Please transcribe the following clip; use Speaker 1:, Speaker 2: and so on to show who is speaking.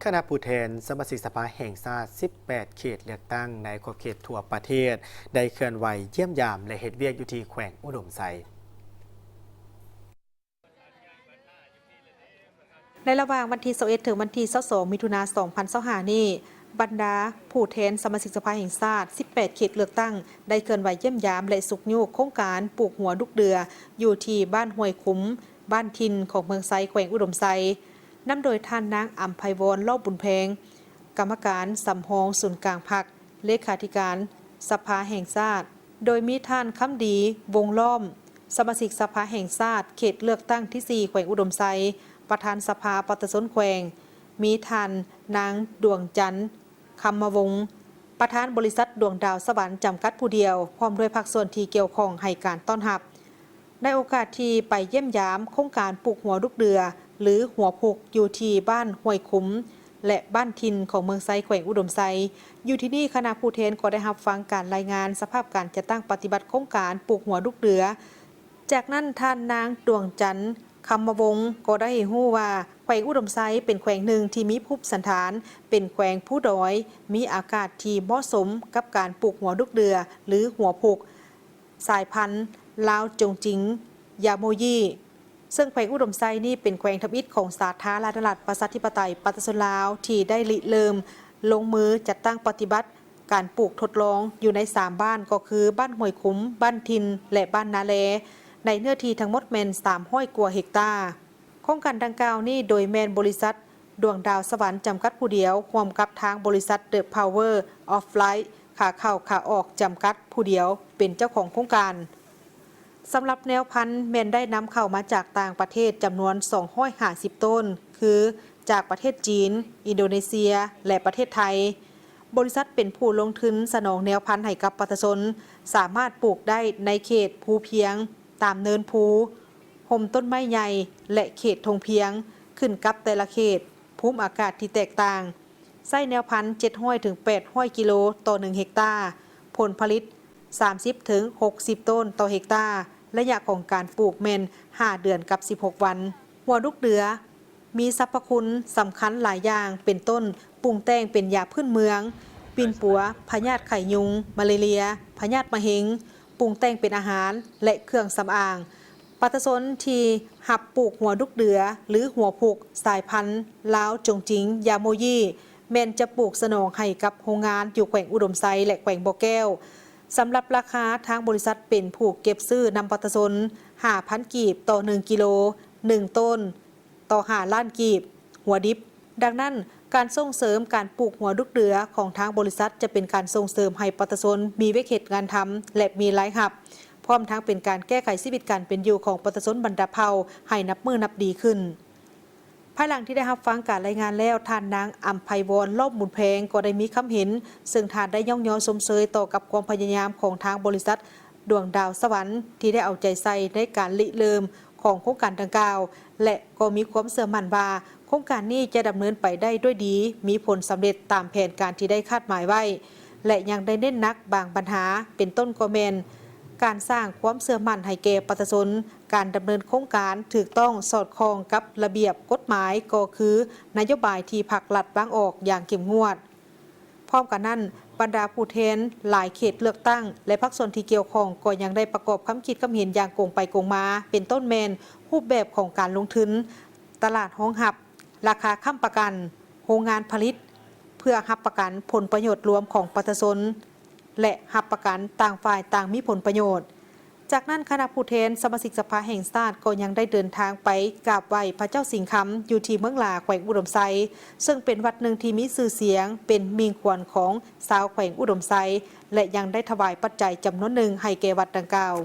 Speaker 1: คณะผู้แทนสมาชิกสภาแห่งชาติ18 เขตเลือกตั้งในขอบเขตทั่วประเทศได้เคลื่อนไหวเยี่ยมยามและเฮ็ดเวียกอยู่ที่แขวงอุดมไซ
Speaker 2: ในระหว่างวันที่21ถึงวันที่22มิถุนายน 2025 นี้บรรดาผู้แทนสมาชิกสภาแห่งชาติ18 เขตเลือกตั้งได้เคลื่อนไหวเยี่ยมยามและสุกยูกโครงการปลูกหัวลูกเดืออยู่ที่บ้านห้วยคุ้มบ้านทินของเมืองไซแขวงอุดมไซนำโดยท่านนางอัมไพวรรอบบุญแพงกรรมการสำรองศูนย์กลางพรรคเลขาธิการสภาแห่งชาติโดยมีท่านคำดีวงล้อมสมาชิกสภาแห่งชาติเขตเลือกตั้งที่4แขวงอุดมไซประธานสภาปฏิสนแขวงมีท่านนางดวงจันทร์คำมวงศ์ประธานบริษัทดวงดาวสวรรค์จำกัดผู้เดียวพร้อมด้วยภาคส่วนที่เกี่ยวข้องให้การต้อนรับในโอกาสที่ไปเยี่ยมยามโครงการปลูกหัวลูกเดือหรือหัวพุกอยู่ที่บ้านห้วยคุ้มและบ้านทินของเมืองไซแขวงอุดมไซอยู่ที่นี่คณะผู้แทนก็ได้รับฟังการรายงานสภาพการจัดตั้งปฏิบัติโครงการปลูกหัวลูกเดือจากนั้นท่านนางดวงจันทร์คำมวงศ์ก็ได้ฮู้ว่าแขวงอุดมไซเป็นแขวงหนึ่งที่มีภูมิสันฐานเป็นแขวงผู้ดอยมีอากาศที่เหมาะสมกับการปลูกหัวลูกเดือหรือหัวพุกสายพันธุ์ลาวจงจิงยาโมยีซึ่งแขวงอุดมไซนี่เป็นแขวงทำอิฐของสาธารณรัฐประชาธิปไตยปฏิสนลาวที่ได้ริเริ่มลงมือจัดตั้งปฏิบัติการปลูกทดลองอยู่ใน3บ้านก็คือบ้านห้วยคุ้มบ้านทินและบ้านนาเลในเนื้อที่ทั้งหมดแมน300 กว่าเฮกตาร์โครงการดังกล่าวนี้โดยแมนบริษัทดวงดาวสวรรค์จำกัดผู้เดียวร่วมกับทางบริษัท The Power of Light ขาเข้าขาออกจำกัดผู้เดียวเป็นเจ้าของโครงการสำหรับแนวพันธุ์แมนได้นำเข้ามาจากต่างประเทศจำนวน250 ต้นคือจากประเทศจีนอินโดนีเซียและประเทศไทยบริษัทเป็นผู้ลงทุนสนองแนวพันธุ์ให้กับประชาชนสามารถปลูกได้ในเขตภูเพียงตามเนินภูห่มต้นไม้ใหญ่และเขตธงเพียงขึ้นกับแต่ละเขตภูมิอากาศที่แตกต่างไส้แนวพันธุ์700 ถึง 800 กิโลต่อ1 เฮกตาร์ผลผลิต30 ถึง 60 ต้นต่อเฮกตาร์ระยะของการปลูกเมน5 เดือนกับ16 วันหัวลูกเดือมีสรรพคุณสำคัญหลายอย่างเป็นต้นปรุงแต่งเป็นยาพื้นเมืองปีนปัวพยาธิไข่ยุงมาลาเรียพยาธิมะเร็งปรุงแต่งเป็นอาหารและเครื่องสำอางปัตสนที่หับปลูกหัวลูกเดือหรือหัวพุกสายพันธุ์ลาวจงจิงยาโมยีแมนจะปลูกสนองให้กับโรงงานอยู่แขวงอุดมไซและแขวงบ่อแก้วสำหรับราคาทางบริษัทเป็นผู้เก็บซื้อนำปัตสน5,000 กีบต่อ1 กิโล1 ต้นต่อ5 ล้านกีบหัวดิบดังนั้นการส่งเสริมการปลูกหัวลูกเดือของทางบริษัทจะเป็นการส่งเสริมให้ปัตสนมีเวกเหตุงานทำและมีรายรับพร้อมทั้งเป็นการแก้ไขชีวิตการเป็นอยู่ของปัตสนบรรดาเผ่าให้นับมือนับดีขึ้นภายหลังที่ได้รับฟังการรายงานแล้วท่านนางอัมไพวรรอบบุญแพงก็ได้มีคำเห็นซึ่งท่านได้ย่องยอชมเชยต่อกับความพยายามของทางบริษัทดวงดาวสวรรค์ที่ได้เอาใจใส่ในการริเริ่มของโครงการดังกล่าวและก็มีความเชื่อมั่นว่าโครงการนี้จะดำเนินไปได้ด้วยดีมีผลสำเร็จตามแผนการที่ได้คาดหมายไว้และยังได้เน้นหนักบางปัญหาเป็นต้นก็แมนการสร้างความเชื่อมั่นให้แก่ประชาชนการดำเนินโครงการถูกต้องสอดคล้องกับระเบียบกฎหมายก็คือนโยบายที่พรรครัฐวางออกอย่างเข้มงวดพร้อมกันนั้นบรรดาผู้แทนหลายเขตเลือกตั้งและพรรคส่วนที่เกี่ยวข้องก็ยังได้ประกอบคำคิดคำเห็นอย่างโกงไปโกงมาเป็นต้นแมนรูปแบบของการลงทุนตลาดห้องหับราคาค้ำประกันโรงงานผลิตเพื่อรับประกันผลประโยชน์รวมของประชาชนและรับประกันต่างฝ่ายต่างมีผลประโยชน์จากนั้นคณะผู้แทนสมาชิกสภาแห่งชาติก็ยังได้เดินทางไปกราบไหว้พระเจ้าสิงห์คำอยู่ที่เมืองลาแขวงอุดมไซซึ่งเป็นวัดหนึ่งที่มีชื่อเสียงเป็นมิ่งขวัญของชาวแขวงอุดมไซและยังได้ถวายปัจจัยจำนวนหนึ่งให้แก่วัดดังกล่าว